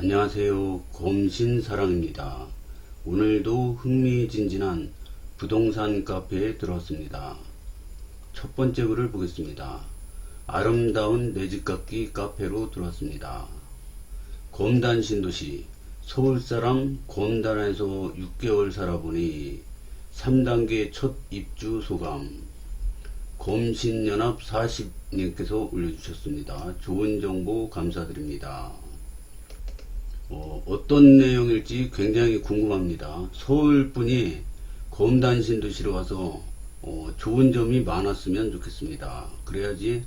안녕하세요. 곰신사랑입니다. 오늘도 흥미진진한 부동산 카페에 들어왔습니다. 첫 번째 글을 보겠습니다. 아름다운 내집갖기 카페로 들어왔습니다. 곰단 신도시 서울사람 곰단에서 6개월 살아보니 3단계 첫 입주 소감. 곰신연합 40님께서 올려주셨습니다. 좋은 정보 감사드립니다. 어떤 내용일지 굉장히 궁금합니다. 서울분이 곰단 신도시로 와서 좋은 점이 많았으면 좋겠습니다. 그래야지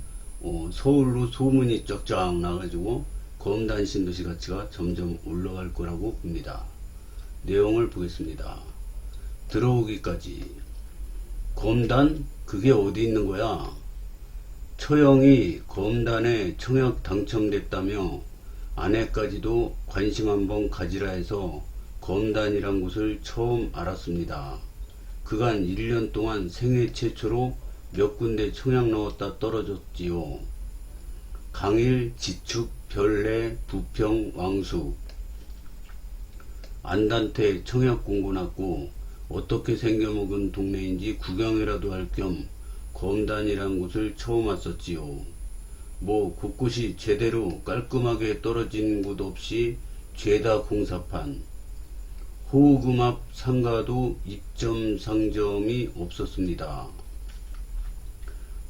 서울로 소문이 쫙쫙 나가지고 곰단 신도시 가치가 점점 올라갈 거라고 봅니다. 내용을 보겠습니다. 들어오기까지. 곰단? 그게 어디 있는 거야? 처형이 곰단에 청약 당첨됐다며 아내까지도 관심 한번 가지라 해서 곰단이란 곳을 처음 알았습니다. 그간 1년 동안 생애 최초로 몇 군데 청약 넣었다 떨어졌지요. 강일, 지축, 별내, 부평, 왕숙. 안단태 청약 공고 났고 어떻게 생겨먹은 동네인지 구경이라도 할 겸 곰단이란 곳을 처음 왔었지요. 뭐 곳곳이 제대로 깔끔하게 떨어진 곳 없이 죄다 공사판. 호금 앞 상가도 입점 상점이 없었습니다.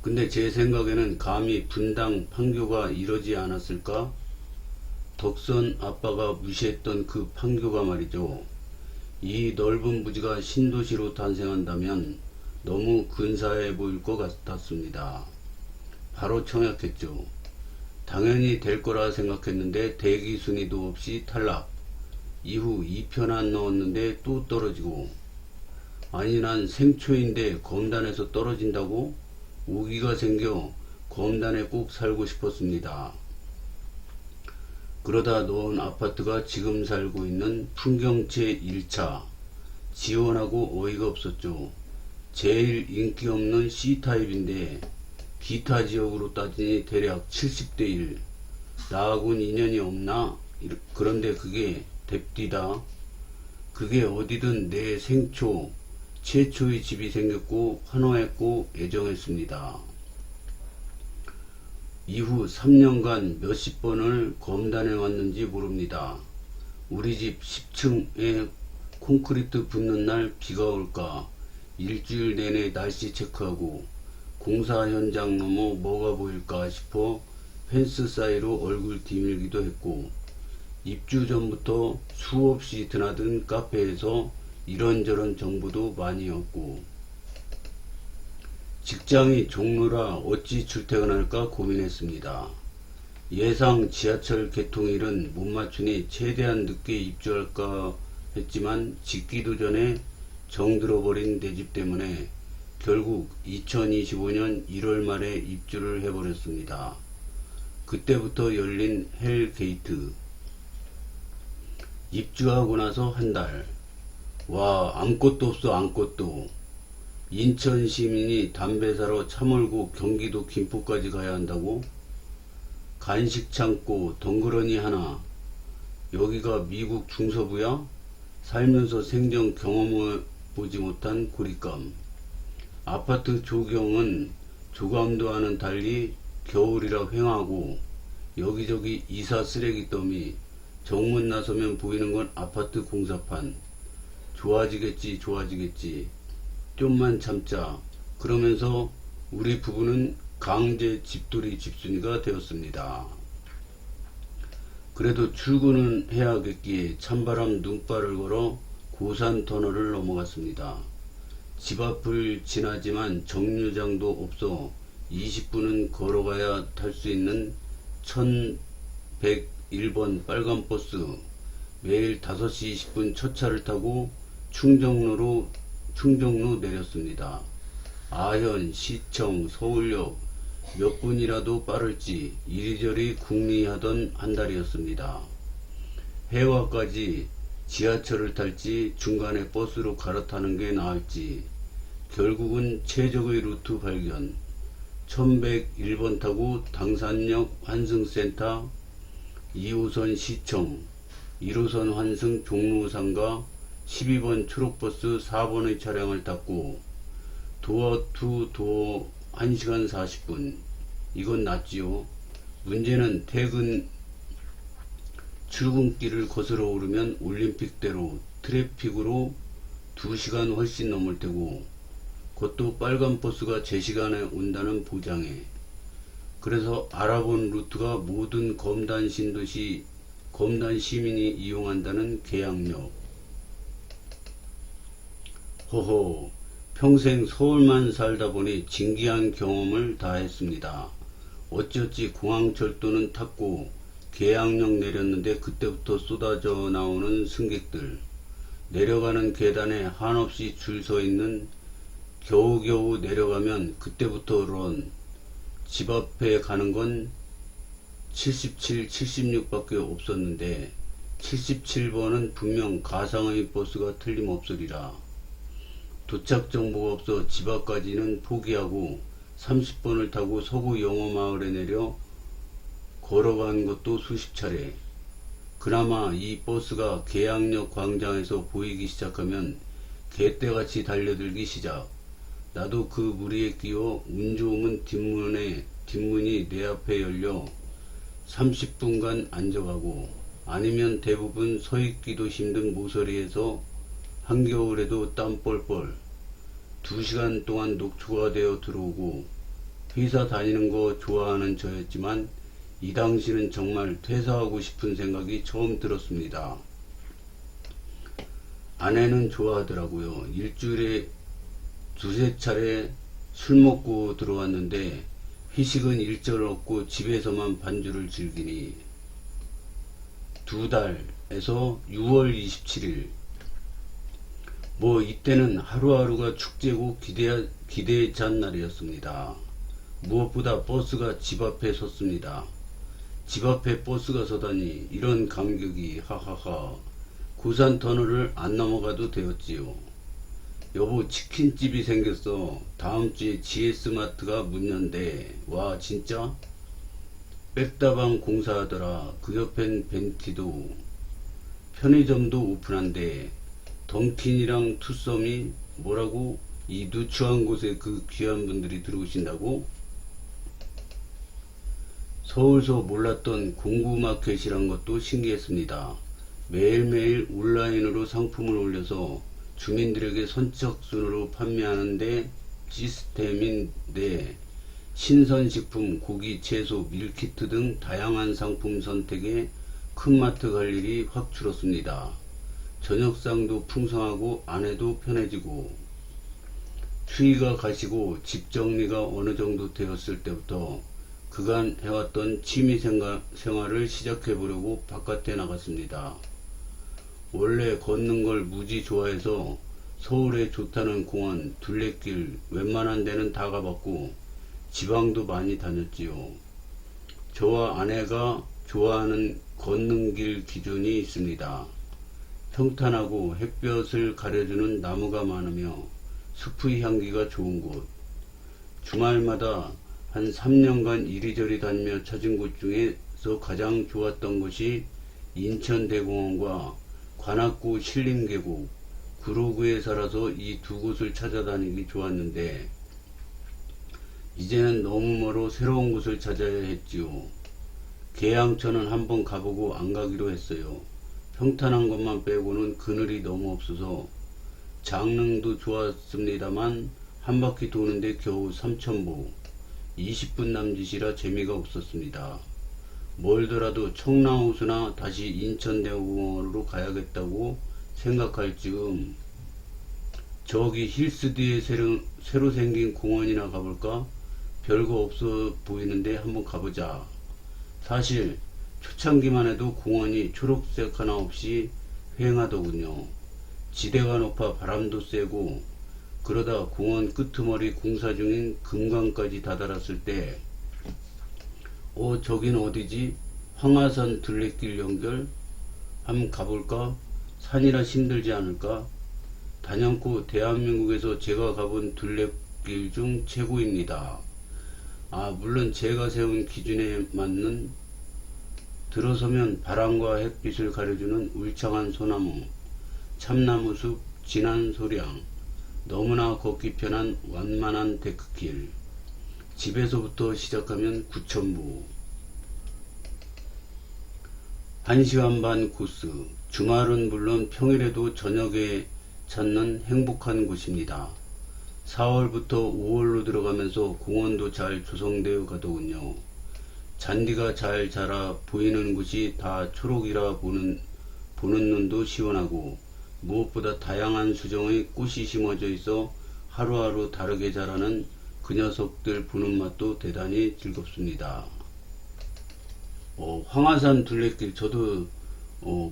근데 제 생각에는 감히 분당 판교가 이러지 않았을까? 덕선 아빠가 무시했던 그 판교가 말이죠. 이 넓은 부지가 신도시로 탄생한다면 너무 근사해 보일 것 같았습니다. 바로 청약했죠. 당연히 될 거라 생각했는데 대기 순위도 없이 탈락. 이후 2편 안 넣었는데 또 떨어지고. 아니 난 생초인데 검단에서 떨어진다고? 오기가 생겨 검단에 꼭 살고 싶었습니다. 그러다 넣은 아파트가 지금 살고 있는 풍경채 1차. 지원하고 어이가 없었죠. 제일 인기 없는 C타입인데 기타 지역으로 따지니 대략 70대 1. 나하고는 인연이 없나? 그런데 그게 됩디다. 그게 어디든 내 생초, 최초의 집이 생겼고 환호했고 애정했습니다. 이후 3년간 몇십 번을 검단해 왔는지 모릅니다. 우리 집 10층에 콘크리트 붙는 날 비가 올까 일주일 내내 날씨 체크하고 공사 현장 넘어 뭐가 보일까 싶어 펜스 사이로 얼굴 디밀기도 했고 입주 전부터 수없이 드나든 카페에서 이런저런 정보도 많이 얻고 직장이 종로라 어찌 출퇴근할까 고민했습니다. 예상 지하철 개통일은 못 맞추니 최대한 늦게 입주할까 했지만 짓기도 전에 정들어버린 내 집 때문에 결국 2025년 1월 말에 입주를 해버렸습니다. 그때부터 열린 헬게이트. 입주하고 나서 한 달. 와, 아무것도 없어, 아무것도. 인천 시민이 담배 사러 차 몰고 경기도 김포까지 가야 한다고? 간식 창고 덩그러니 하나. 여기가 미국 중서부야? 살면서 생전 경험해보지 못한 고립감. 아파트 조경은 조감도와는 달리 겨울이라 휑하고 여기저기 이사 쓰레기 더미. 정문 나서면 보이는 건 아파트 공사판. 좋아지겠지 좋아지겠지. 좀만 참자. 그러면서 우리 부부는 강제 집돌이 집순이가 되었습니다. 그래도 출근은 해야겠기에 찬바람 눈발을 걸어 고산 터널을 넘어갔습니다. 집 앞을 지나지만 정류장도 없어 20분은 걸어가야 탈 수 있는 1101번 빨간 버스. 매일 5시 20분 첫 차를 타고 충정로 내렸습니다. 아현, 시청, 서울역 몇 분이라도 빠를지 이리저리 궁리하던 한 달이었습니다. 해화까지 지하철을 탈지 중간에 버스로 갈아타는 게 나을지 결국은 최적의 루트 발견. 1101번 타고 당산역 환승센터 2호선 시청 1호선 환승 종로상가 12번 초록버스 4번의 차량을 탔고 도어 투 도어 1시간 40분. 이건 낫지요. 문제는 출근길을 거슬러 오르면 올림픽대로 트래픽으로 2시간 훨씬 넘을 테고, 그것도 빨간 버스가 제 시간에 온다는 보장에. 그래서 알아본 루트가 모든 검단 시민이 이용한다는 계양역. 호호, 평생 서울만 살다 보니 진기한 경험을 다 했습니다. 어찌어찌 공항철도는 탔고 계양역 내렸는데 그때부터 쏟아져 나오는 승객들, 내려가는 계단에 한없이 줄 서 있는, 겨우겨우 내려가면 그때부터 런, 집 앞에 가는 건 77, 76밖에 없었는데 77번은 분명 가상의 버스가 틀림없으리라. 도착 정보가 없어 집 앞까지는 포기하고 30번을 타고 서구 영어마을에 내려 걸어간 것도 수십 차례. 그나마 이 버스가 계양역 광장에서 보이기 시작하면 개떼같이 달려들기 시작. 나도 그 무리에 끼어 운 좋으면 뒷문이 내 앞에 열려 30분간 앉아가고, 아니면 대부분 서 있기도 힘든 모서리에서 한겨울에도 땀 뻘뻘 2시간 동안 녹초가 되어 들어오고. 회사 다니는 거 좋아하는 저였지만 이 당시는 정말 퇴사하고 싶은 생각이 처음 들었습니다. 아내는 좋아하더라고요. 일주일에 2~3차례 술 먹고 들어왔는데 회식은 일절 없고 집에서만 반주를 즐기니. 2달에서 6월 27일. 이때는 하루하루가 축제고 기대에 찬 날이었습니다. 무엇보다 버스가 집 앞에 섰습니다. 집 앞에 버스가 서다니, 이런 감격이. 하하하. 구산터널을 안 넘어가도 되었지요. 여보, 치킨집이 생겼어. 다음주에 GS마트가 문 연대. 와, 진짜? 백다방 공사하더라. 그 옆엔 벤티도. 편의점도 오픈한대. 던킨이랑 투썸이. 뭐라고? 이 누추한 곳에 그 귀한 분들이 들어오신다고? 서울서 몰랐던 공구마켓이란 것도 신기했습니다. 매일매일 온라인으로 상품을 올려서 주민들에게 선착순으로 판매하는데 시스템인데, 신선식품, 고기, 채소, 밀키트 등 다양한 상품 선택에 큰 마트 갈 일이 확 줄었습니다. 저녁상도 풍성하고 아내도 편해지고. 추위가 가시고 집 정리가 어느 정도 되었을 때부터 그간 해왔던 취미 생활을 시작해 보려고 바깥에 나갔습니다. 원래 걷는 걸 무지 좋아해서 서울에 좋다는 공원, 둘레길 웬만한 데는 다 가봤고 지방도 많이 다녔지요. 저와 아내가 좋아하는 걷는 길 기준이 있습니다. 평탄하고 햇볕을 가려주는 나무가 많으며 숲의 향기가 좋은 곳. 주말마다 한 3년간 이리저리 다니며 찾은 곳 중에서 가장 좋았던 것이 인천대공원과 관악구 신림계곡. 구로구에 살아서 이 두 곳을 찾아다니기 좋았는데 이제는 너무 멀어 새로운 곳을 찾아야 했지요. 계양천은 한번 가보고 안 가기로 했어요. 평탄한 것만 빼고는 그늘이 너무 없어서. 장릉도 좋았습니다만 한 바퀴 도는데 겨우 3,000보, 20분 남짓이라 재미가 없었습니다. 멀더라도 청라호수나 다시 인천대공원으로 가야겠다고 생각할 즈음 저기 힐스 뒤에 새로 생긴 공원이나 가볼까? 별거 없어 보이는데 한번 가보자. 사실 초창기만 해도 공원이 초록색 하나 없이 휑하더군요. 지대가 높아 바람도 세고. 그러다 공원 끄트머리 공사 중인 금강까지 다다랐을 때 저긴 어디지? 황하산 둘레길 연결? 한번 가볼까? 산이라 힘들지 않을까? 단연코 대한민국에서 제가 가본 둘레길 중 최고입니다. 물론 제가 세운 기준에 맞는 들어서면 바람과 햇빛을 가려주는 울창한 소나무, 참나무숲, 진한 소량, 너무나 걷기 편한 완만한 데크길, 집에서부터 시작하면 9,000보, 1시간 반 코스, 주말은 물론 평일에도 저녁에 찾는 행복한 곳입니다. 4월부터 5월로 들어가면서 공원도 잘 조성되어 가더군요. 잔디가 잘 자라 보이는 곳이 다 초록이라 보는 눈도 시원하고, 무엇보다 다양한 수종의 꽃이 심어져 있어 하루하루 다르게 자라는 그 녀석들 보는 맛도 대단히 즐겁습니다. 황하산 둘레길 저도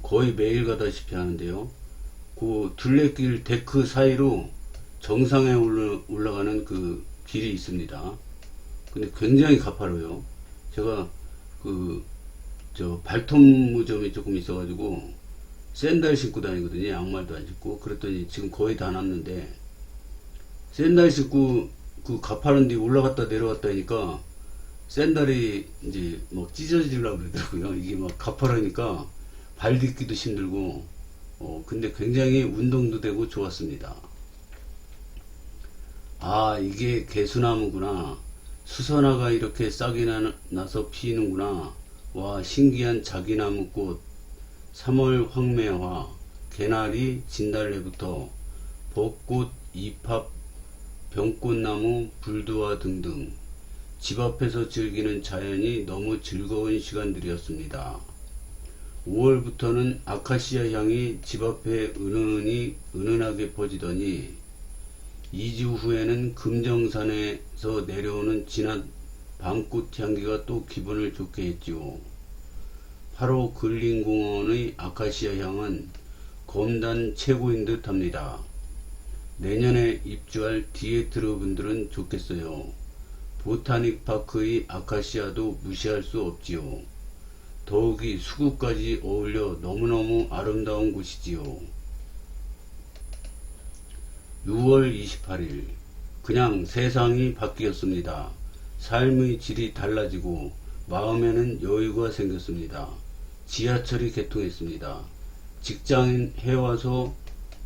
거의 매일 가다시피 하는데요. 그 둘레길 데크 사이로 정상에 올라가는 그 길이 있습니다. 근데 굉장히 가파르요. 제가 발톱 무좀이 조금 있어가지고 샌들 신고 다니거든요. 양말도 안 신고. 그랬더니 지금 거의 다 났는데, 샌들 신고 그 가파른 데 올라갔다 내려갔다 하니까 샌들이 이제 막 찢어지려고 그러더라고요. 이게 막 가파르니까 발 딛기도 힘들고, 근데 굉장히 운동도 되고 좋았습니다. 아, 이게 개수나무구나. 수선화가 이렇게 싹이 나서 피는구나. 와, 신기한 자기나무꽃, 3월 황매화, 개나리, 진달래부터 벚꽃, 이팝, 병꽃나무, 불두화 등등 집 앞에서 즐기는 자연이 너무 즐거운 시간들이었습니다. 5월부터는 아카시아 향이 집 앞에 은은하게 퍼지더니 2주 후에는 금정산에서 내려오는 진한 밤꽃 향기가 또 기분을 좋게 했지요. 8호 근린공원의 아카시아 향은 검단 최고인 듯 합니다. 내년에 입주할 디에트로 분들은 좋겠어요. 보타닉 파크의 아카시아도 무시할 수 없지요. 더욱이 수국까지 어울려 너무너무 아름다운 곳이지요. 6월 28일 그냥 세상이 바뀌었습니다. 삶의 질이 달라지고 마음에는 여유가 생겼습니다. 지하철이 개통했습니다. 직장인 해와서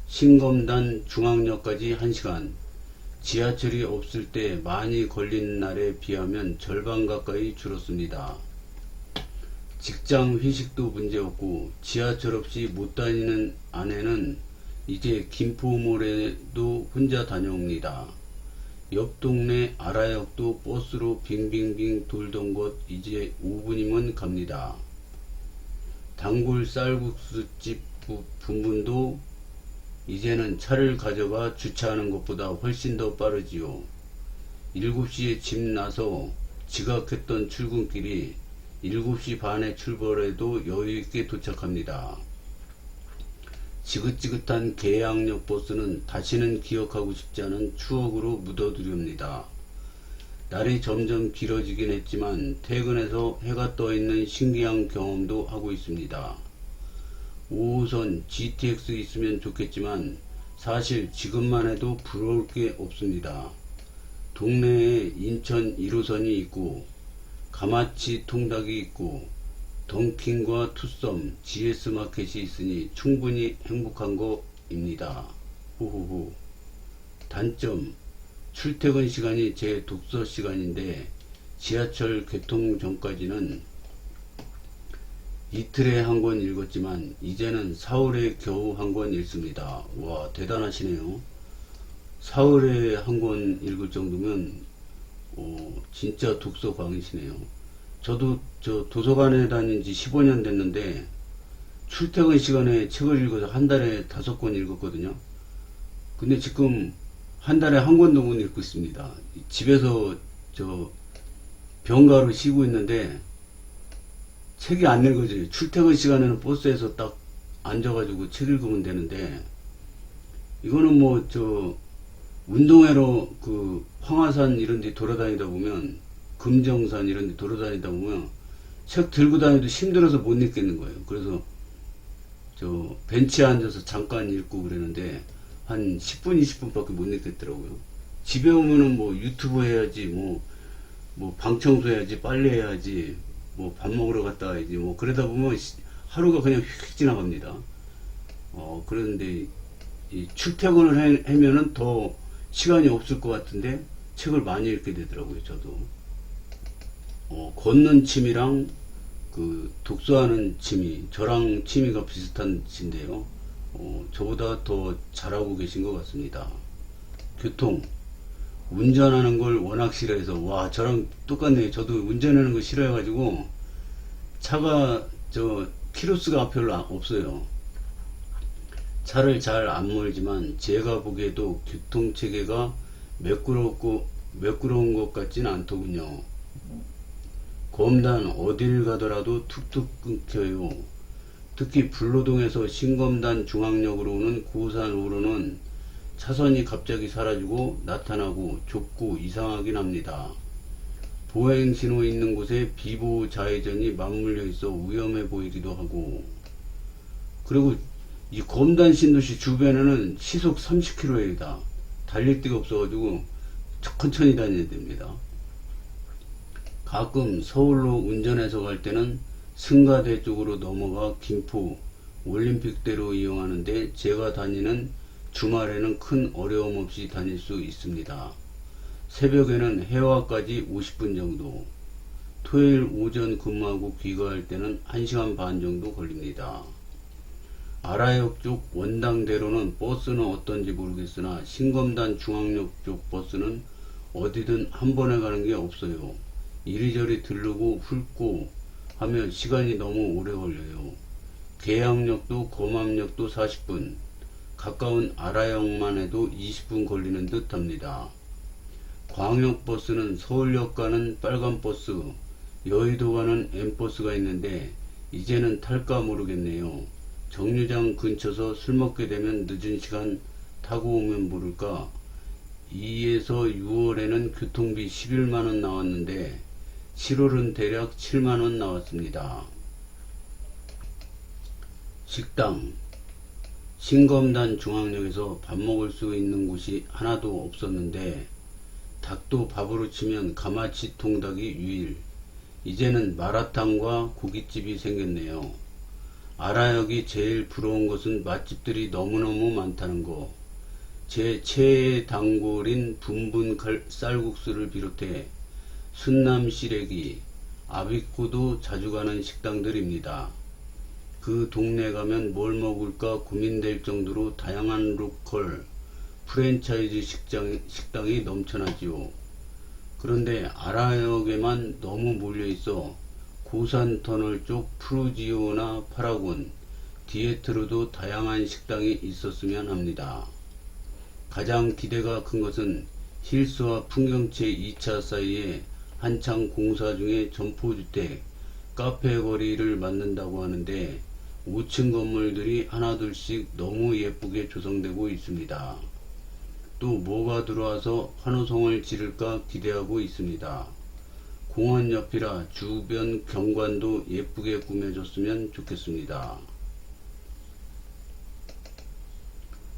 신검단 중앙역까지 1시간. 지하철이 없을 때 많이 걸리는 날에 비하면 절반 가까이 줄었습니다. 직장 회식도 문제없고 지하철 없이 못 다니는 아내는 이제 김포몰에도 혼자 다녀옵니다. 옆 동네 아라역도 버스로 빙빙빙 돌던 곳 이제 5분이면 갑니다. 단골 쌀국수집 분분도 이제는 차를 가져가 주차하는 것보다 훨씬 더 빠르지요. 7시에 집 나서 지각했던 출근길이 7시 반에 출발해도 여유있게 도착합니다. 지긋지긋한 계양역 버스는 다시는 기억하고 싶지 않은 추억으로 묻어두렵니다. 날이 점점 길어지긴 했지만 퇴근해서 해가 떠있는 신기한 경험도 하고 있습니다. 5호선 GTX 있으면 좋겠지만 사실 지금만 해도 부러울 게 없습니다. 동네에 인천 1호선이 있고 가마치 통닭이 있고 던킨과 투썸, GS마켓이 있으니 충분히 행복한 거입니다. 후후후. 단점, 출퇴근 시간이 제 독서 시간인데 지하철 개통 전까지는 이틀에 한 권 읽었지만 이제는 사흘에 겨우 한 권 읽습니다. 와, 대단하시네요. 사흘에 한 권 읽을 정도면 진짜 독서 광이시네요. 저도 도서관에 다닌 지 15년 됐는데 출퇴근 시간에 책을 읽어서 한 달에 5권 읽었거든요. 근데 지금 한 달에 한 권도 못 읽고 있습니다. 집에서 병가로 쉬고 있는데 책이 안 읽어져요. 출퇴근 시간에는 버스에서 딱 앉아가지고 책 읽으면 되는데, 이거는 운동회로 황하산 이런 데 돌아다니다 보면, 금정산 이런 데 돌아다니다 보면 책 들고 다니도 힘들어서 못 읽겠는 거예요. 그래서 벤치에 앉아서 잠깐 읽고 그러는데 한 10분 20분밖에 못 읽겠더라고요. 집에 오면은 유튜브 해야지, 방 청소해야지, 빨래 해야지, 뭐 밥 먹으러 갔다 와야지 뭐 그러다 보면 하루가 그냥 휙 지나갑니다. 그런데 이 출퇴근을 하면은 더 시간이 없을 것 같은데 책을 많이 읽게 되더라고요. 저도 걷는 취미랑 그 독서하는 취미, 저랑 취미가 비슷한 인데요. 저보다 더 잘하고 계신 것 같습니다. 교통, 운전하는 걸 워낙 싫어해서, 와, 저랑 똑같네요. 저도 운전하는 거 싫어해가지고, 차가, 키로수가 별로 없어요. 차를 잘 안 몰지만, 제가 보기에도 교통체계가 매끄러운 것 같진 않더군요. 검단 어딜 가더라도 툭툭 끊겨요. 특히 불로동에서 신검단 중앙역으로 오는 고산으로는 차선이 갑자기 사라지고 나타나고 좁고 이상하긴 합니다. 보행신호 있는 곳에 비보호 좌회전이 맞물려 있어 위험해 보이기도 하고, 그리고 이 검단 신도시 주변에는 시속 30km이다. 달릴 데가 없어가지고 천천히 다녀야 됩니다. 가끔 서울로 운전해서 갈 때는 승가대 쪽으로 넘어가 김포 올림픽대로 이용하는데 제가 다니는 주말에는 큰 어려움 없이 다닐 수 있습니다. 새벽에는 해화까지 50분 정도, 토요일 오전 근무하고 귀가할 때는 1시간 반 정도 걸립니다. 아라역 쪽 원당대로는 버스는 어떤지 모르겠으나 신검단 중앙역 쪽 버스는 어디든 한 번에 가는 게 없어요. 이리저리 들르고 훑고 하면 시간이 너무 오래 걸려요. 계양역도 검암역도 40분, 가까운 아라역만 해도 20분 걸리는 듯 합니다. 광역버스는 서울역 가는 빨간버스, 여의도 가는 M버스가 있는데 이제는 탈까 모르겠네요. 정류장 근처서 술 먹게 되면 늦은 시간 타고 오면 모를까. 2에서 6월에는 교통비 11만원 나왔는데 7월은 대략 7만원 나왔습니다. 식당, 신검단 중앙역에서 밥 먹을 수 있는 곳이 하나도 없었는데 닭도 밥으로 치면 가마치 통닭이 유일. 이제는 마라탕과 고깃집이 생겼네요. 아라역이 제일 부러운 것은 맛집들이 너무너무 많다는 거. 제 최애 단골인 분분 쌀국수를 비롯해 순남 시래기, 아비코도 자주 가는 식당들입니다. 그 동네 가면 뭘 먹을까 고민될 정도로 다양한 로컬, 프랜차이즈 식당이 넘쳐나지요. 그런데 아라역에만 너무 몰려있어 고산터널 쪽 프루지오나 파라곤, 디에트로도 다양한 식당이 있었으면 합니다. 가장 기대가 큰 것은 힐스와 풍경채 2차 사이에 한창 공사 중에 점포주택, 카페 거리를 만든다고 하는데 5층 건물들이 하나둘씩 너무 예쁘게 조성되고 있습니다. 또 뭐가 들어와서 환호성을 지를까 기대하고 있습니다. 공원 옆이라 주변 경관도 예쁘게 꾸며줬으면 좋겠습니다.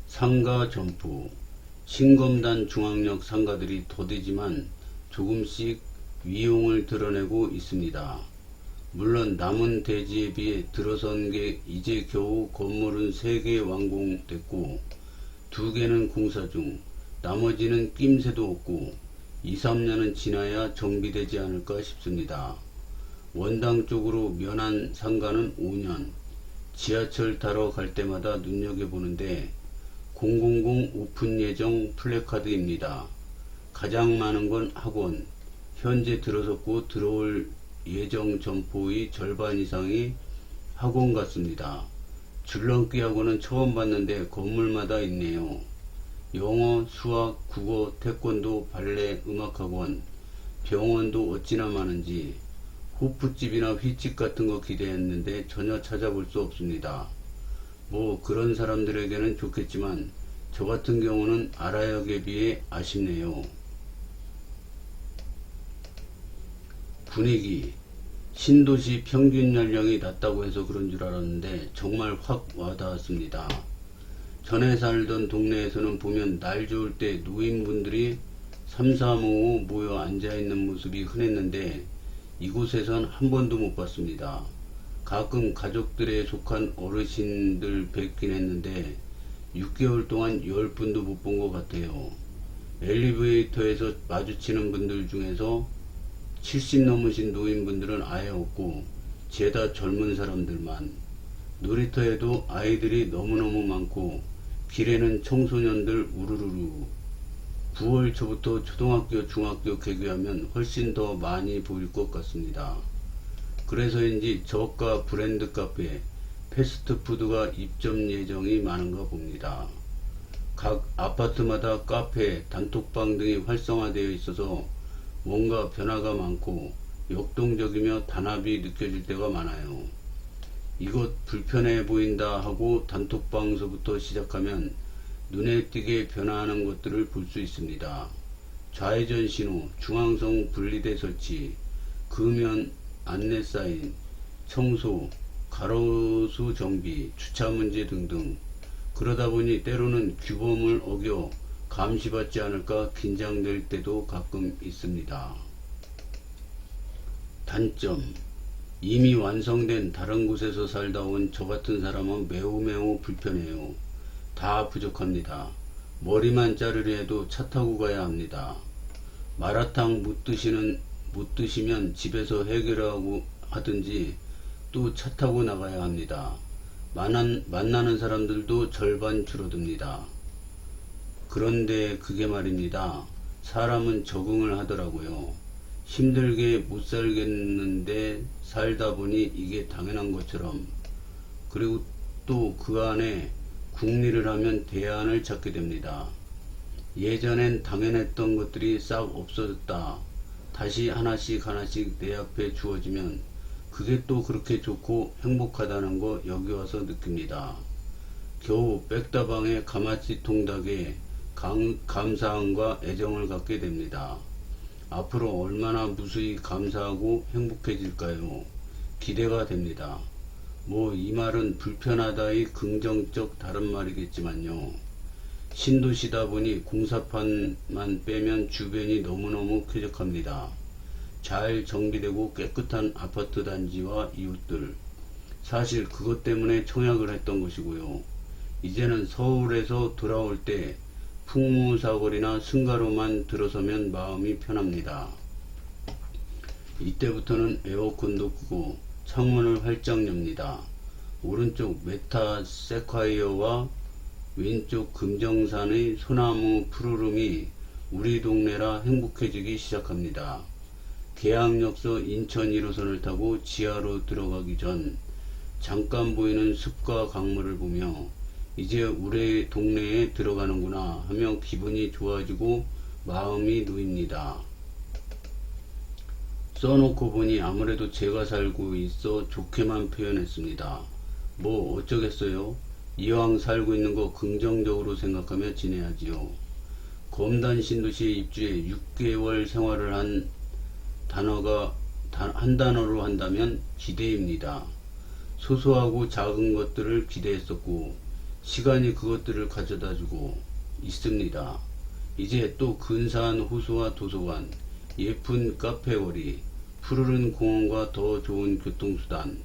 상가 점포, 신검단 중앙역 상가들이 더디지만 조금씩 위용을 드러내고 있습니다. 물론 남은 대지에 비해 들어선 게 이제 겨우 건물은 3개 완공됐고 2개는 공사 중, 나머지는 낌새도 없고 2, 3년은 지나야 정비되지 않을까 싶습니다. 원당 쪽으로 면한 상가는 5년, 지하철 타러 갈 때마다 눈여겨보는데 000 오픈 예정 플래카드입니다. 가장 많은 건 학원, 현재 들어섰고 들어올 예정 점포의 절반 이상이 학원 같습니다. 줄넘기 학원은 처음 봤는데 건물마다 있네요. 영어, 수학, 국어, 태권도, 발레, 음악학원, 병원도 어찌나 많은지. 호프집이나 횟집 같은 거 기대했는데 전혀 찾아볼 수 없습니다. 뭐 그런 사람들에게는 좋겠지만 저 같은 경우는 아라역에 비해 아쉽네요. 분위기, 신도시 평균 연령이 낮다고 해서 그런 줄 알았는데 정말 확 와닿았습니다. 전에 살던 동네에서는 보면 날 좋을 때 노인분들이 3, 4, 5 모여 앉아있는 모습이 흔했는데 이곳에선 한 번도 못 봤습니다. 가끔 가족들에 속한 어르신들 뵙긴 했는데 6개월 동안 10분도 못 본 것 같아요. 엘리베이터에서 마주치는 분들 중에서 70 넘으신 노인분들은 아예 없고 죄다 젊은 사람들만. 놀이터에도 아이들이 너무너무 많고 길에는 청소년들 우르르르. 9월 초부터 초등학교, 중학교 개교하면 훨씬 더 많이 보일 것 같습니다. 그래서인지 저가 브랜드 카페, 패스트푸드가 입점 예정이 많은가 봅니다. 각 아파트마다 카페, 단톡방 등이 활성화되어 있어서 뭔가 변화가 많고 역동적이며 단합이 느껴질 때가 많아요. 이것 불편해 보인다 하고 단톡방서부터 시작하면 눈에 띄게 변화하는 것들을 볼 수 있습니다. 좌회전 신호, 중앙선 분리대 설치, 금연 안내 사인, 청소, 가로수 정비, 주차 문제 등등. 그러다 보니 때로는 규범을 어겨 감시받지 않을까 긴장될 때도 가끔 있습니다. 단점: 이미 완성된 다른 곳에서 살다 온 저 같은 사람은 매우 불편해요. 다 부족합니다. 머리만 자르려 해도 차 타고 가야 합니다. 마라탕 못 드시면 집에서 해결하고 하든지 또 차 타고 나가야 합니다. 만나는 사람들도 절반 줄어듭니다. 그런데 그게 말입니다. 사람은 적응을 하더라고요. 힘들게 못 살겠는데 살다 보니 이게 당연한 것처럼. 그리고 또 그 안에 궁리를 하면 대안을 찾게 됩니다. 예전엔 당연했던 것들이 싹 없어졌다. 다시 하나씩 내 앞에 주어지면 그게 또 그렇게 좋고 행복하다는 거 여기 와서 느낍니다. 겨우 백다방의 가마치 통닭에 감사함과 애정을 갖게 됩니다. 앞으로 얼마나 무수히 감사하고 행복해질까요? 기대가 됩니다. 뭐 이 말은 불편하다의 긍정적 다른 말이겠지만요. 신도시다 보니 공사판만 빼면 주변이 너무너무 쾌적합니다. 잘 정비되고 깨끗한 아파트 단지와 이웃들. 사실 그것 때문에 청약을 했던 것이고요. 이제는 서울에서 돌아올 때 풍무사거리나 승가로만 들어서면 마음이 편합니다. 이때부터는 에어컨도 끄고 창문을 활짝 엽니다. 오른쪽 메타 세콰이어와 왼쪽 금정산의 소나무 푸르름이 우리 동네라 행복해지기 시작합니다. 계양역서 인천 1호선을 타고 지하로 들어가기 전 잠깐 보이는 숲과 강물을 보며 이제 우리 동네에 들어가는구나 하며 기분이 좋아지고 마음이 놓입니다. 써놓고 보니 아무래도 제가 살고 있어 좋게만 표현했습니다. 뭐 어쩌겠어요. 이왕 살고 있는 거 긍정적으로 생각하며 지내야지요. 검단 신도시에 입주해 6개월 생활을 한 단어로 한다면 기대입니다. 소소하고 작은 것들을 기대했었고 시간이 그것들을 가져다주고 있습니다. 이제 또 근사한 호수와 도서관, 예쁜 카페거리, 푸르른 공원과 더 좋은 교통수단,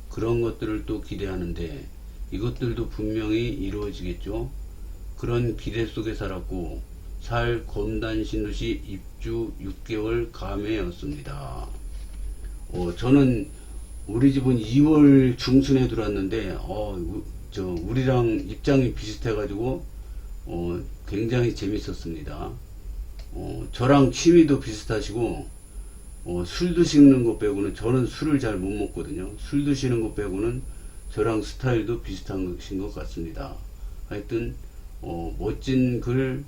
그런 것들을 또 기대하는데 이것들도 분명히 이루어지겠죠. 그런 기대 속에 살았고 살 검단 신도시 입주 6개월 감회였습니다. 저는 우리 집은 2월 중순에 들어왔는데 우리랑 입장이 비슷해가지고 굉장히 재밌었습니다. 저랑 취미도 비슷하시고 술 드시는 것 빼고는 저는 술을 잘 못 먹거든요. 술 드시는 것 빼고는 저랑 스타일도 비슷한 것인 것 같습니다. 하여튼 멋진 글,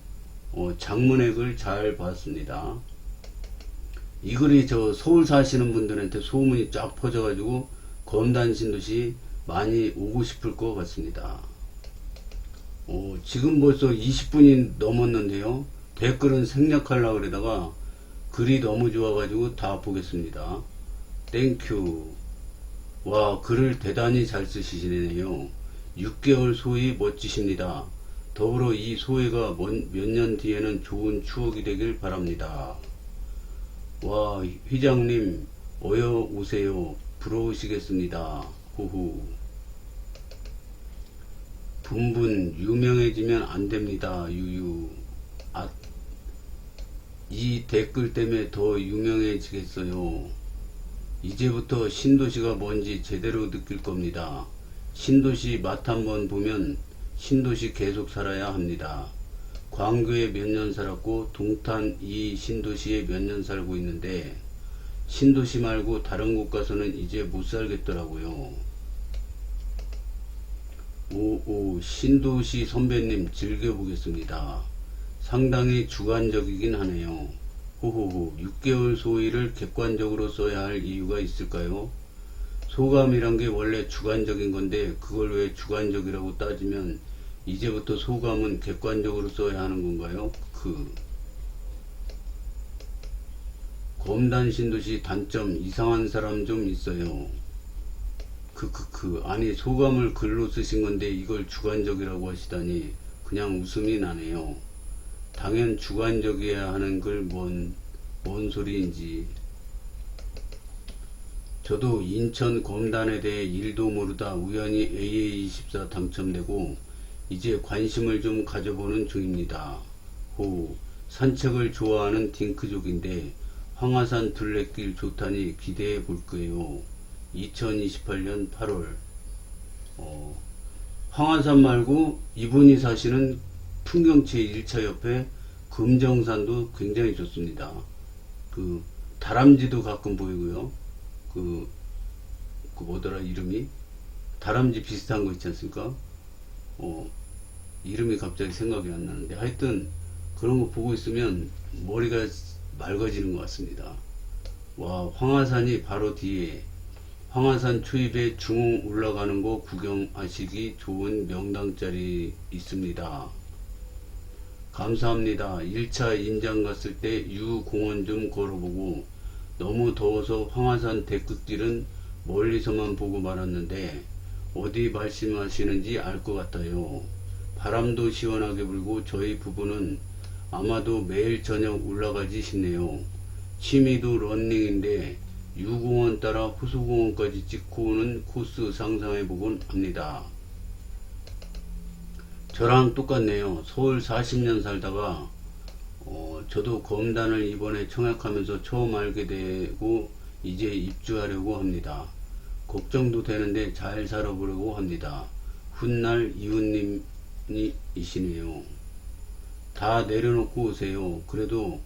장문의 글 잘 봤습니다. 이 글이 서울 사시는 분들한테 소문이 쫙 퍼져가지고 검단 신도시 많이 오고 싶을 것 같습니다. 지금 벌써 20분이 넘었는데요. 댓글은 생략하려고 그러다가 글이 너무 좋아가지고 다 보겠습니다. 땡큐. 와, 글을 대단히 잘 쓰시네요. 6개월 소위 멋지십니다. 더불어 이 소회가 몇 년 뒤에는 좋은 추억이 되길 바랍니다. 와, 회장님 어여 오세요. 부러우시겠습니다. 후후. 분분 유명해지면 안 됩니다. 유유. 아, 이 댓글 때문에 더 유명해지겠어요. 이제부터 신도시가 뭔지 제대로 느낄 겁니다. 신도시 맛 한번 보면 신도시 계속 살아야 합니다. 광교에 몇 년 살았고 동탄 이 신도시에 몇 년 살고 있는데 신도시 말고 다른 곳 가서는 이제 못 살겠더라고요. 오오 신도시 선배님 즐겨보겠습니다. 상당히 주관적이긴 하네요. 호호호 6개월 소위를 객관적으로 써야 할 이유가 있을까요? 소감이란 게 원래 주관적인 건데 그걸 왜 주관적이라고 따지면 이제부터 소감은 객관적으로 써야 하는 건가요? 검단 신도시 단점 이상한 사람 좀 있어요. 아니 소감을 글로 쓰신 건데 이걸 주관적이라고 하시다니 그냥 웃음이 나네요. 당연 주관적이어야 하는 글 뭔 소리인지. 저도 인천 검단에 대해 일도 모르다 우연히 AA24 당첨되고 이제 관심을 좀 가져보는 중입니다. 호 산책을 좋아하는 딩크족인데 황하산 둘레길 좋다니 기대해 볼게요. 2028년 8월. 황하산 말고 이분이 사시는 풍경채 1차 옆에 금정산도 굉장히 좋습니다. 다람쥐도 가끔 보이고요. 뭐더라 이름이? 다람쥐 비슷한 거 있지 않습니까? 이름이 갑자기 생각이 안 나는데 하여튼 그런 거 보고 있으면 머리가 맑아지는 것 같습니다. 와 황하산이 바로 뒤에 황하산 초입에 중흥 올라가는 거 구경하시기 좋은 명당 자리 있습니다. 감사합니다. 1차 인장 갔을 때 유공원 좀 걸어보고 너무 더워서 황하산 대끝길은 멀리서만 보고 말았는데 어디 말씀하시는지 알 것 같아요. 바람도 시원하게 불고 저희 부부는 아마도 매일 저녁 올라가지 싶네요. 취미도 런닝인데 유공원 따라 호수공원까지 찍고 오는 코스 상상해보곤 합니다. 저랑 똑같네요. 서울 40년 살다가 저도 검단을 이번에 청약하면서 처음 알게 되고 이제 입주하려고 합니다. 걱정도 되는데 잘 살아보려고 합니다. 훗날 이웃님이시네요. 다 내려놓고 오세요. 그래도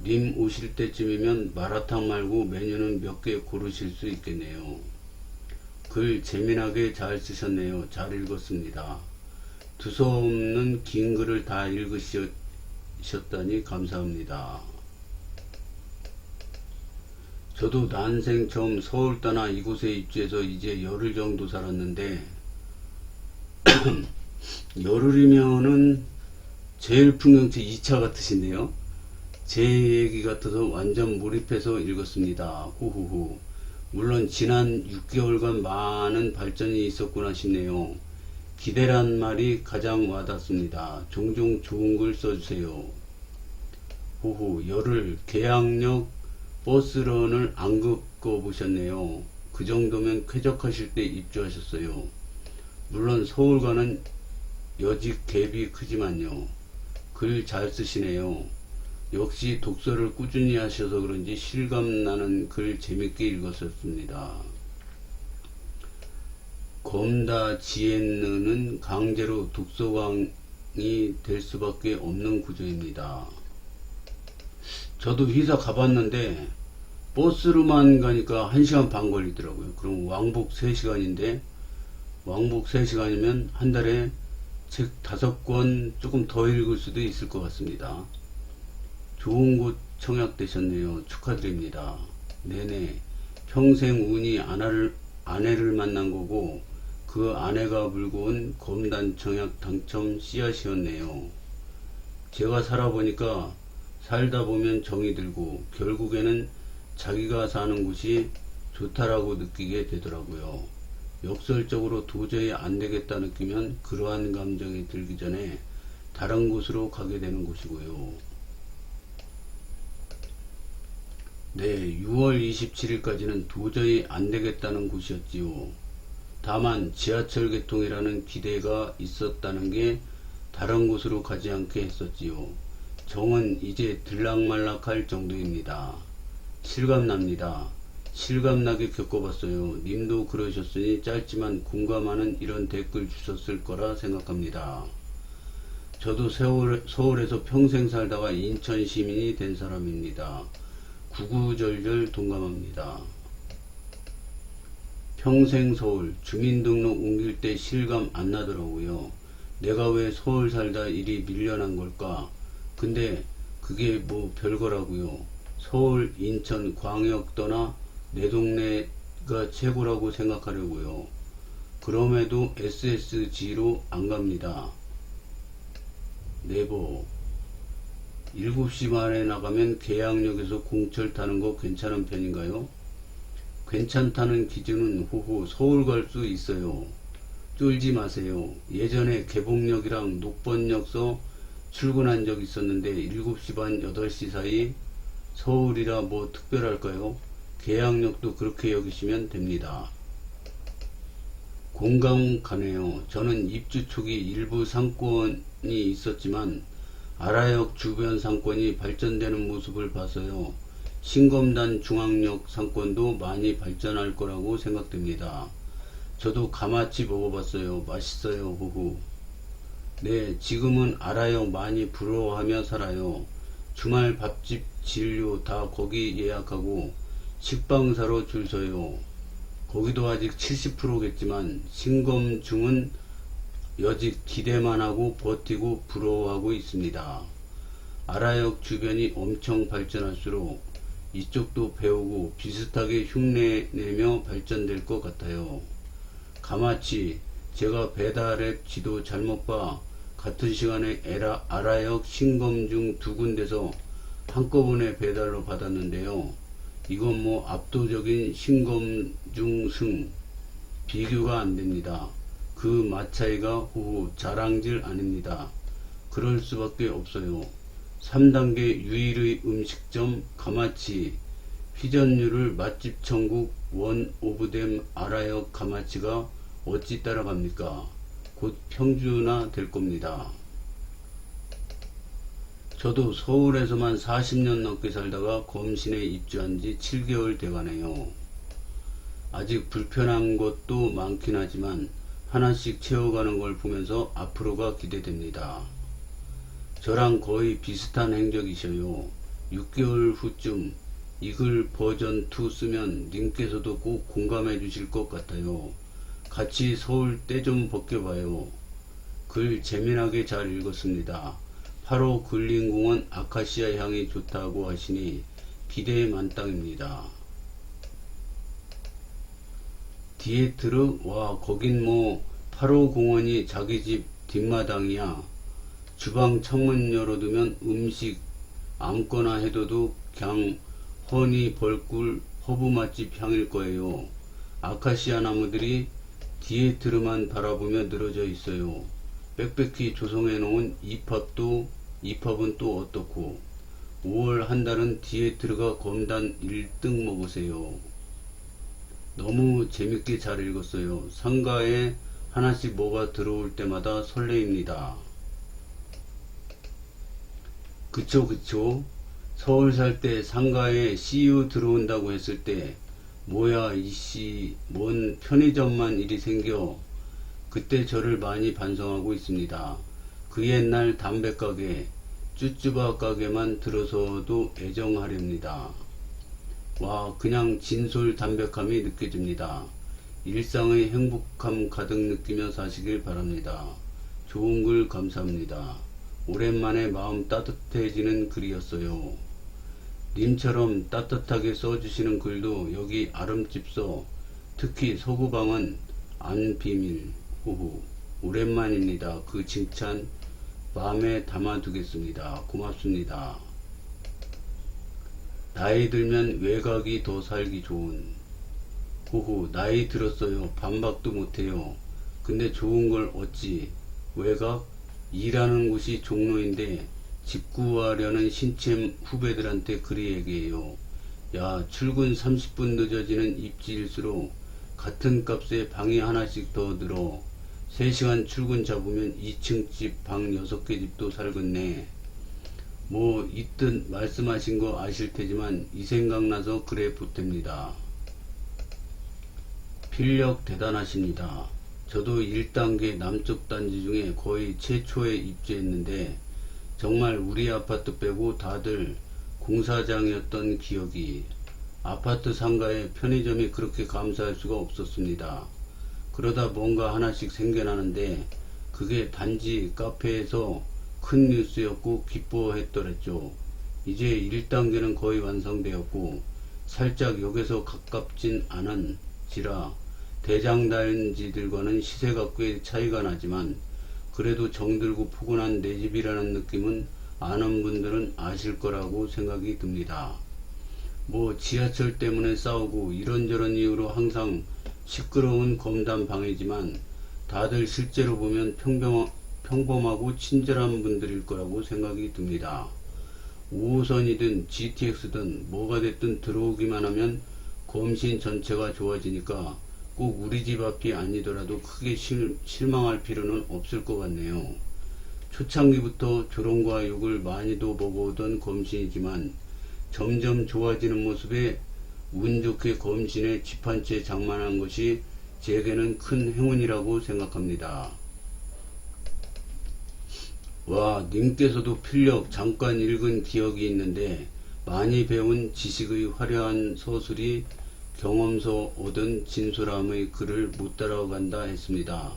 님 오실 때쯤이면 마라탕 말고 메뉴는 몇 개 고르실 수 있겠네요. 글 재미나게 잘 쓰셨네요. 잘 읽었습니다. 두서없는 긴 글을 다 읽으셨다니 감사합니다. 저도 난생 처음 서울 떠나 이곳에 입주해서 이제 열흘 정도 살았는데 열흘이면은 제일 풍경채 2차 같으신데요. 제 얘기 같아서 완전 몰입해서 읽었습니다. 후후후. 물론 지난 6개월간 많은 발전이 있었구나 싶네요. 기대란 말이 가장 와닿습니다. 종종 좋은 글 써주세요. 호호 열흘 계양역 버스런을 안 겪어보셨네요. 그 정도면 쾌적하실 때 입주하셨어요. 물론 서울 가는 여직 갭이 크지만요. 글 잘 쓰시네요. 역시 독서를 꾸준히 하셔서 그런지 실감나는 글 재밌게 읽었었습니다. 검다지엔느는 강제로 독서광이 될 수밖에 없는 구조입니다. 저도 회사 가봤는데 버스로만 가니까 1시간 반 걸리더라고요. 그럼 왕복 3시간인데 왕복 3시간이면 한 달에 책 5권 조금 더 읽을 수도 있을 것 같습니다. 좋은 곳 청약되셨네요. 축하드립니다. 네네. 평생 운이 아내를 만난 거고 그 아내가 물고 온 검단 청약 당첨 씨앗이었네요. 제가 살아보니까 살다 보면 정이 들고 결국에는 자기가 사는 곳이 좋다라고 느끼게 되더라고요. 역설적으로 도저히 안 되겠다 느끼면 그러한 감정이 들기 전에 다른 곳으로 가게 되는 것이고요. 네, 6월 27일까지는 도저히 안 되겠다는 곳이었지요. 다만 지하철 개통이라는 기대가 있었다는 게 다른 곳으로 가지 않게 했었지요. 정은 이제 들락말락할 정도입니다. 실감납니다. 실감나게 겪어봤어요. 님도 그러셨으니 짧지만 공감하는 이런 댓글 주셨을 거라 생각합니다. 저도 서울에서 평생 살다가 인천 시민이 된 사람입니다. 구구절절 동감합니다. 평생 서울, 주민등록 옮길 때 실감 안 나더라고요. 내가 왜 서울 살다 일이 밀려난 걸까? 근데 그게 뭐 별거라고요. 서울, 인천, 광역 떠나 내 동네가 최고라고 생각하려고요. 그럼에도 SSG로 안 갑니다. 네버 7시 반에 나가면 계양역에서 공철 타는 거 괜찮은 편인가요? 괜찮다는 기준은 후후 서울 갈 수 있어요. 쫄지 마세요. 예전에 개봉역이랑 녹번역서 출근한 적 있었는데 7시 반 8시 사이 서울이라 뭐 특별할까요? 계양역도 그렇게 여기시면 됩니다. 공감 가네요. 저는 입주 초기 일부 상권이 있었지만 아라역 주변 상권이 발전되는 모습을 봐서요. 신검단 중앙역 상권도 많이 발전할 거라고 생각됩니다. 저도 가마치 먹어봤어요. 맛있어요. 호구. 네, 지금은 아라역 많이 부러워하며 살아요. 주말 밥집 진료 다 거기 예약하고 식빵 사러 줄 서요. 거기도 아직 70%겠지만 신검중은 여직 기대만 하고 버티고 부러워하고 있습니다. 아라역 주변이 엄청 발전할수록 이쪽도 배우고 비슷하게 흉내내며 발전될 것 같아요. 가마치, 제가 배달앱 지도 잘못 봐 같은 시간에 아라역 신검중 두 군데서 한꺼번에 배달로 받았는데요. 이건 뭐 압도적인 신검중 승, 비교가 안 됩니다. 그 맛 차이가 후후 자랑질 아닙니다. 그럴 수밖에 없어요. 3단계 유일의 음식점 가마치, 휘전류를 맛집 천국 원 오브 댐 아라역 가마치가 어찌 따라갑니까? 곧 평준화 될 겁니다. 저도 서울에서만 40년 넘게 살다가 검신에 입주한 지 7개월 돼가네요. 아직 불편한 것도 많긴 하지만 하나씩 채워가는 걸 보면서 앞으로가 기대됩니다. 저랑 거의 비슷한 행적이셔요. 6개월 후쯤 이글 버전 2 쓰면 님께서도 꼭 공감해 주실 것 같아요. 같이 서울 때 좀 벗겨봐요. 글 재미나게 잘 읽었습니다. 8호 근린공원 아카시아 향이 좋다고 하시니 기대 만땅입니다. 디에트르? 와, 거긴 뭐 8호 공원이 자기 집 뒷마당이야. 주방 창문 열어두면 음식 아무거나 해둬도 그냥 허니 벌꿀 허브 맛집 향일 거예요. 아카시아 나무들이 디에트르만 바라보며 늘어져 있어요. 빽빽히 조성해 놓은 이팝은 또 어떻고. 5월 한 달은 디에트르가 검단 1등 먹으세요. 너무 재밌게 잘 읽었어요. 상가에 하나씩 뭐가 들어올 때마다 설레입니다. 그쵸. 서울 살 때 상가에 CU 들어온다고 했을 때 뭐야 이씨 뭔 편의점만 일이 생겨. 그때 저를 많이 반성하고 있습니다. 그 옛날 담배가게 쭈쭈바 가게만 들어서도 애정하렵니다. 와, 그냥 진솔 담백함이 느껴집니다. 일상의 행복함 가득 느끼며 사시길 바랍니다. 좋은 글 감사합니다. 오랜만에 마음 따뜻해지는 글이었어요. 님처럼 따뜻하게 써주시는 글도 여기 아름집 써. 특히 서구방은 안 비밀. 후후. 오랜만입니다. 그 칭찬 마음에 담아두겠습니다. 고맙습니다. 나이 들면 외곽이 더 살기 좋은. 후후. 나이 들었어요. 반박도 못해요. 근데 좋은 걸 어찌. 외곽? 일하는 곳이 종로인데 집 구하려는 신챔 후배들한테 그리 얘기해요. 야, 출근 30분 늦어지는 입지일수록 같은 값에 방이 하나씩 더 늘어 3시간 출근 잡으면 2층 집 방 6개 집도 살겠네. 뭐 있든 말씀하신 거 아실 테지만 이 생각나서 그래 보탭니다. 필력 대단하십니다. 저도 1단계 남쪽 단지 중에 거의 최초에 입주했는데 정말 우리 아파트 빼고 다들 공사장이었던 기억이, 아파트 상가에 편의점이 그렇게 감사할 수가 없었습니다. 그러다 뭔가 하나씩 생겨나는데 그게 단지 카페에서 큰 뉴스였고 기뻐했더랬죠. 이제 1단계는 거의 완성되었고 살짝 역에서 가깝진 않은지라 대장단지들과는 시세가 꽤 차이가 나지만 그래도 정들고 포근한 내 집이라는 느낌은 아는 분들은 아실 거라고 생각이 듭니다. 뭐 지하철 때문에 싸우고 이런저런 이유로 항상 시끄러운 검단 방이지만 다들 실제로 보면 평범하고 친절한 분들일 거라고 생각이 듭니다. 5호선이든 GTX든 뭐가 됐든 들어오기만 하면 검신 전체가 좋아지니까 꼭 우리 집 앞이 아니더라도 크게 실망할 필요는 없을 것 같네요. 초창기부터 조롱과 욕을 많이도 먹어오던 검신이지만 점점 좋아지는 모습에 운 좋게 검신에 집 한 채 장만한 것이 제게는 큰 행운이라고 생각합니다. 와, 님께서도 필력 잠깐 읽은 기억이 있는데 많이 배운 지식의 화려한 서술이 경험서 얻은 진솔함의 글을 못 따라간다 했습니다.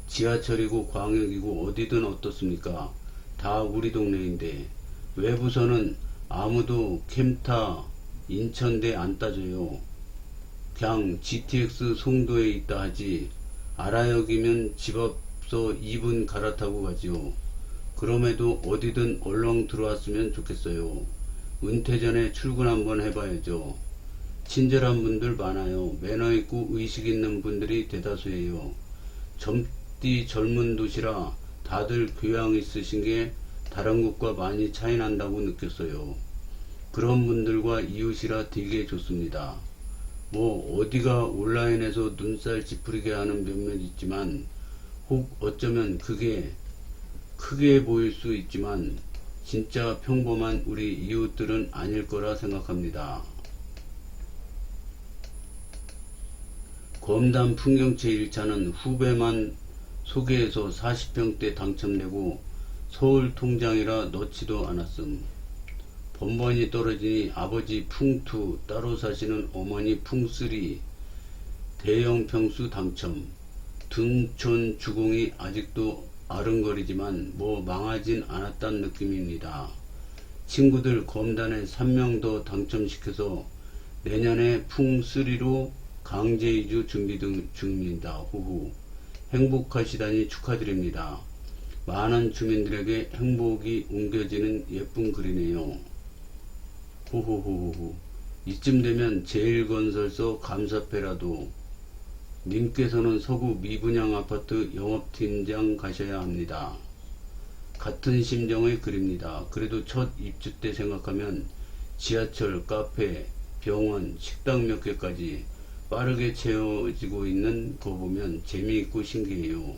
지하철이고 광역이고 어디든 어떻습니까? 다 우리 동네인데 외부서는 아무도 캠타 인천대 안 따져요. 그냥 GTX 송도에 있다 하지 알아여기면 집 앞서 2분 갈아타고 가지요. 그럼에도 어디든 얼렁 들어왔으면 좋겠어요. 은퇴 전에 출근 한번 해봐야죠. 친절한 분들 많아요. 매너 있고 의식 있는 분들이 대다수예요. 젊디 젊은 도시라 다들 교양 있으신 게 다른 곳과 많이 차이 난다고 느꼈어요. 그런 분들과 이웃이라 되게 좋습니다. 뭐 어디가 온라인에서 눈살 찌푸리게 하는 몇몇 있지만 혹 어쩌면 그게 크게 보일 수 있지만 진짜 평범한 우리 이웃들은 아닐 거라 생각합니다. 검단 풍경채 1차는 후배만 소개해서 40평대 당첨되고 서울 통장이라 넣지도 않았음. 번번이 떨어지니 아버지 풍2 따로 사시는 어머니 풍3 대형 평수 당첨. 등촌 주공이 아직도 아른거리지만 뭐 망하진 않았단 느낌입니다. 친구들 검단에 3명 더 당첨시켜서 내년에 풍3로 강제 이주 준비 중입니다. 후후. 행복하시다니 축하드립니다. 많은 주민들에게 행복이 옮겨지는 예쁜 글이네요. 호호호호호. 이쯤 되면 제일건설서 감사패라도. 님께서는 서구 미분양 아파트 영업팀장 가셔야 합니다. 같은 심정의 글입니다. 그래도 첫 입주 때 생각하면 지하철, 카페, 병원, 식당 몇 개까지 빠르게 채워지고 있는 거 보면 재미있고 신기해요.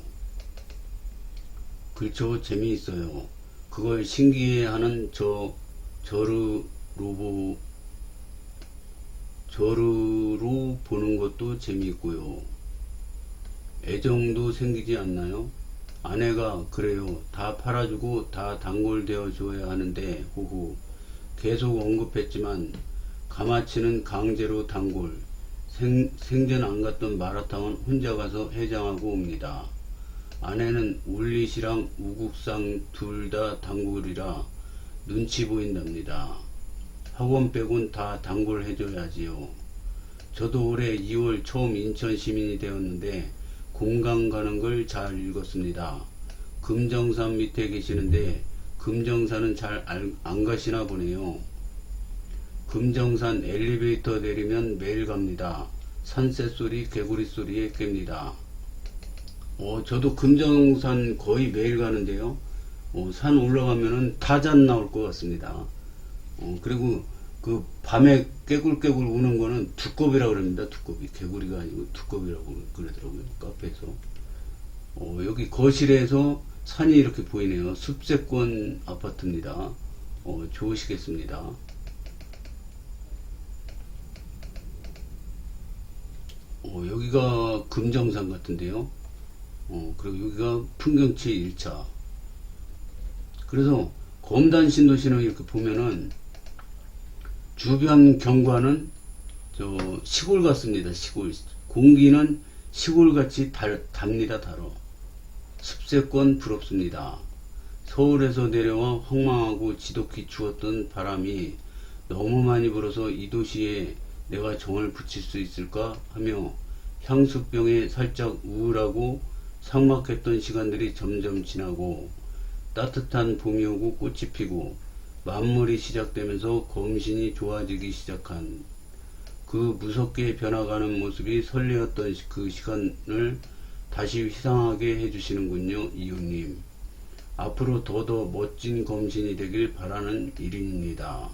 그렇죠. 재미있어요. 그걸 신기해하는 저르로 보는 것도 재미있고요. 애정도 생기지 않나요? 아내가 그래요. 다 팔아주고 다 단골되어 줘야 하는데 후후. 계속 언급했지만 가마치는 강제로 단골. 생전 안 갔던 마라탕은 혼자 가서 해장하고 옵니다. 아내는 울릿이랑 우국상 둘 다 단골이라 눈치 보인답니다. 학원 빼곤 다 단골 해줘야지요. 저도 올해 2월 처음 인천 시민이 되었는데 공강 가는 걸 잘 읽었습니다. 금정산 밑에 계시는데 금정산은 잘 안 가시나 보네요. 금정산 엘리베이터 내리면 매일 갑니다. 산새 소리, 개구리 소리에 깹니다. 저도 금정산 거의 매일 가는데요. 산 올라가면은 타잔 나올 것 같습니다. 그리고 그 밤에 깨굴깨굴 우는 거는 두꺼비라고 그럽니다. 두꺼비. 개구리가 아니고 두꺼비라고 그러더라고요. 카페에서. 여기 거실에서 산이 이렇게 보이네요. 숲세권 아파트입니다. 좋으시겠습니다. 여기가 금정산 같은데요. 그리고 여기가 풍경치 1차. 그래서 검단 신도시는 이렇게 보면은 주변 경관은 시골 같습니다. 시골. 공기는 시골같이 답니다. 달어. 습세권 부럽습니다. 서울에서 내려와 황망하고 지독히 추웠던 바람이 너무 많이 불어서 이 도시에 내가 정을 붙일 수 있을까 하며 향수병에 살짝 우울하고 삭막했던 시간들이 점점 지나고 따뜻한 봄이 오고 꽃이 피고 만물이 시작되면서 검신이 좋아지기 시작한 그 무섭게 변화가는 모습이 설레었던 그 시간을 다시 희상하게 해주시는군요. 이웃님. 앞으로 더더 멋진 검신이 되길 바라는 일인입니다.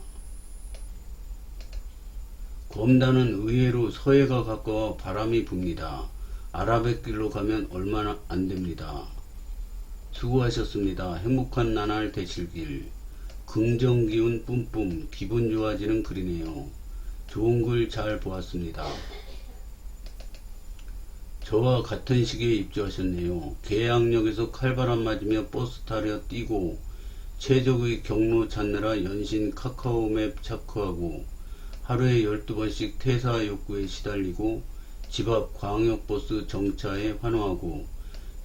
검단은 의외로 서해가 가까워 바람이 붑니다. 아라뱃길로 가면 얼마나 안됩니다. 수고하셨습니다. 행복한 나날 되실길. 긍정기운 뿜뿜 기분 좋아지는 글이네요. 좋은 글 잘 보았습니다. 저와 같은 시기에 입주하셨네요. 계양역에서 칼바람 맞으며 버스 타려 뛰고 최적의 경로 찾느라 연신 카카오맵 체크하고 하루에 12번씩 퇴사 욕구에 시달리고 집 앞 광역버스 정차에 환호하고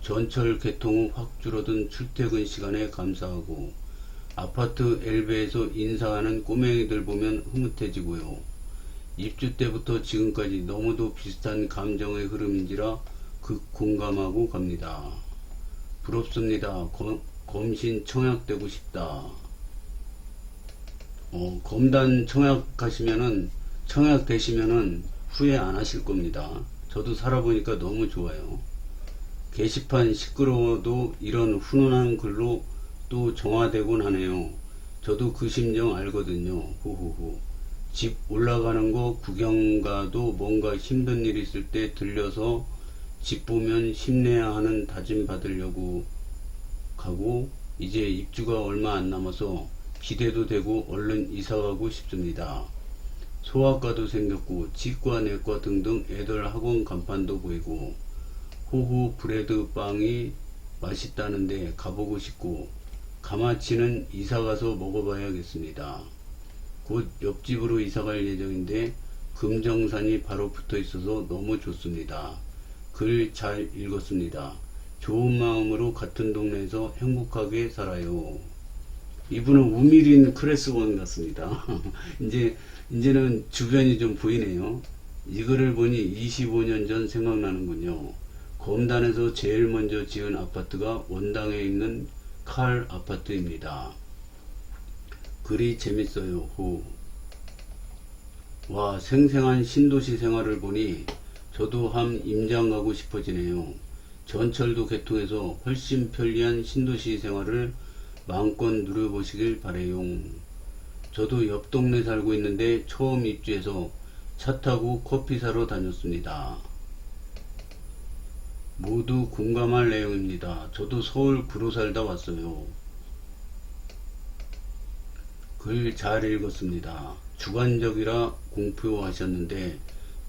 전철 개통 후 확 줄어든 출퇴근 시간에 감사하고 아파트 엘베에서 인사하는 꼬맹이들 보면 흐뭇해지고요. 입주 때부터 지금까지 너무도 비슷한 감정의 흐름인지라 극 공감하고 갑니다. 부럽습니다. 검신 청약되고 싶다. 검단 청약 되시면은 후회 안 하실 겁니다. 저도 살아보니까 너무 좋아요. 게시판 시끄러워도 이런 훈훈한 글로 또 정화되곤 하네요. 저도 그 심정 알거든요. 후후후. 집 올라가는 거 구경 가도 뭔가 힘든 일 있을 때 들려서 집 보면 힘내야 하는 다짐 받으려고 가고 이제 입주가 얼마 안 남아서 기대도 되고 얼른 이사가고 싶습니다. 소아과도 생겼고 치과 내과 등등 애들 학원 간판도 보이고 호호 브레드 빵이 맛있다는데 가보고 싶고 가마치는 이사가서 먹어봐야겠습니다. 곧 옆집으로 이사갈 예정인데 금정산이 바로 붙어 있어서 너무 좋습니다. 글 잘 읽었습니다. 좋은 마음으로 같은 동네에서 행복하게 살아요. 이분은 우미린 클래스원 같습니다. 이제는 주변이 좀 보이네요. 이 글을 보니 25년 전 생각나는군요. 검단에서 제일 먼저 지은 아파트가 원당에 있는 칼 아파트입니다. 글이 재밌어요. 호. 와, 생생한 신도시 생활을 보니 저도 함 임장 가고 싶어지네요. 전철도 개통해서 훨씬 편리한 신도시 생활을 마음껏 누려보시길 바래요. 저도 옆 동네 살고 있는데 처음 입주해서 차 타고 커피 사러 다녔습니다. 모두 공감할 내용입니다. 저도 서울 구로 살다 왔어요. 글 잘 읽었습니다. 주관적이라 공표하셨는데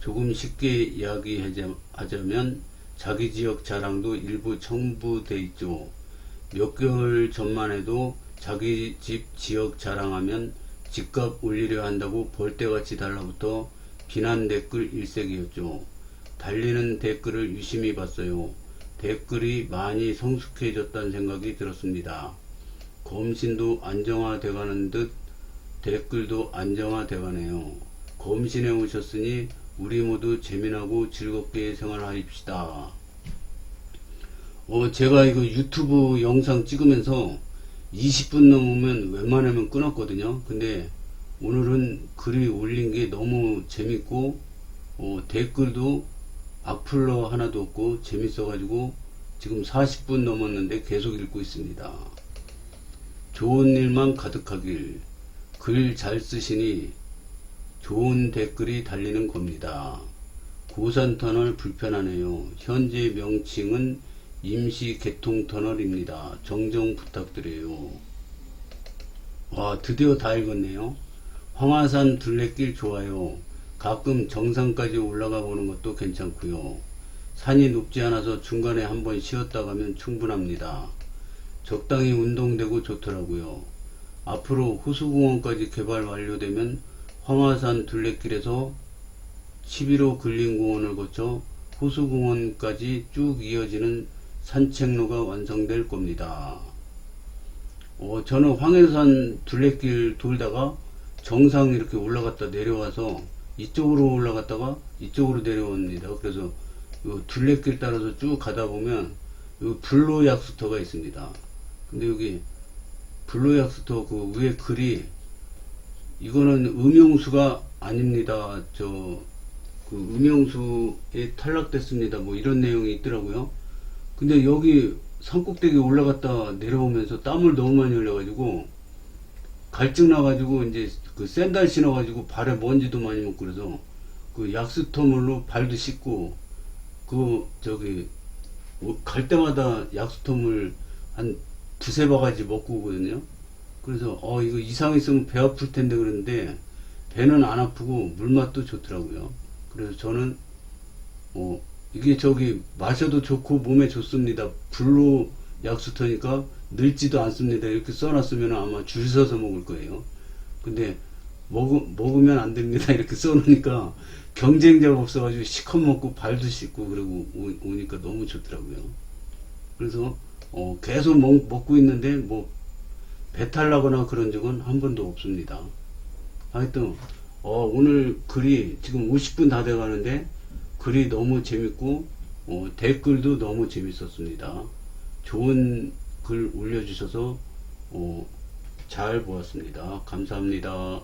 조금 쉽게 이야기하자면 자기 지역 자랑도 일부 첨부돼 있죠. 몇 개월 전만 해도 자기 집 지역 자랑하면 집값 올리려 한다고 벌떼같이 달라붙어 비난 댓글 일색이었죠. 달리는 댓글을 유심히 봤어요. 댓글이 많이 성숙해졌다는 생각이 들었습니다. 검신도 안정화돼가는 듯 댓글도 안정화돼가네요. 검신에 오셨으니 우리 모두 재미나고 즐겁게 생활합시다. 제가 이거 유튜브 영상 찍으면서 20분 넘으면 웬만하면 끊었거든요. 근데 오늘은 글이 올린 게 너무 재밌고 댓글도 악플러 하나도 없고 재밌어가지고 지금 40분 넘었는데 계속 읽고 있습니다. 좋은 일만 가득하길. 글 잘 쓰시니 좋은 댓글이 달리는 겁니다. 고산터널 불편하네요. 현재 명칭은 임시 개통터널입니다. 정정 부탁드려요. 와, 드디어 다 읽었네요. 황하산 둘레길 좋아요. 가끔 정상까지 올라가 보는 것도 괜찮고요. 산이 높지 않아서 중간에 한번 쉬었다 가면 충분합니다. 적당히 운동되고 좋더라고요. 앞으로 호수공원까지 개발 완료되면 황하산 둘레길에서 11호 근린공원을 거쳐 호수공원까지 쭉 이어지는 산책로가 완성될 겁니다. 저는 황해산 둘레길 돌다가 정상 이렇게 올라갔다 내려와서 이쪽으로 올라갔다가 이쪽으로 내려옵니다. 그래서 요 둘레길 따라서 쭉 가다 보면 요 블로약수터가 있습니다. 근데 여기 블로약수터 그 위에 글이 이거는 음용수가 아닙니다. 그 음용수에 탈락됐습니다. 뭐 이런 내용이 있더라고요. 근데 여기 산꼭대기 올라갔다 내려오면서 땀을 너무 많이 흘려가지고 갈증 나가지고 이제 그 샌들 신어가지고 발에 먼지도 많이 묻고 그래서 그 약수터물로 발도 씻고 갈 때마다 약수터물 한 두세 바가지 먹고 오거든요. 그래서 이거 이상 있으면 배 아플 텐데 그러는데 배는 안 아프고 물맛도 좋더라고요. 그래서 저는 이게 마셔도 좋고 몸에 좋습니다. 블루 약수터니까 늙지도 않습니다. 이렇게 써놨으면 아마 줄 서서 먹을 거예요. 근데 먹으면 안 됩니다. 이렇게 써놓으니까 경쟁자가 없어가지고 시컷 먹고 발도 씻고 그러고 오니까 너무 좋더라고요. 그래서 계속 먹고 있는데 뭐 배탈 나거나 그런 적은 한 번도 없습니다. 하여튼 오늘 글이 지금 50분 다 돼가는데 글이 너무 재밌고 댓글도 너무 재밌었습니다. 좋은 글 올려주셔서 잘 보았습니다. 감사합니다.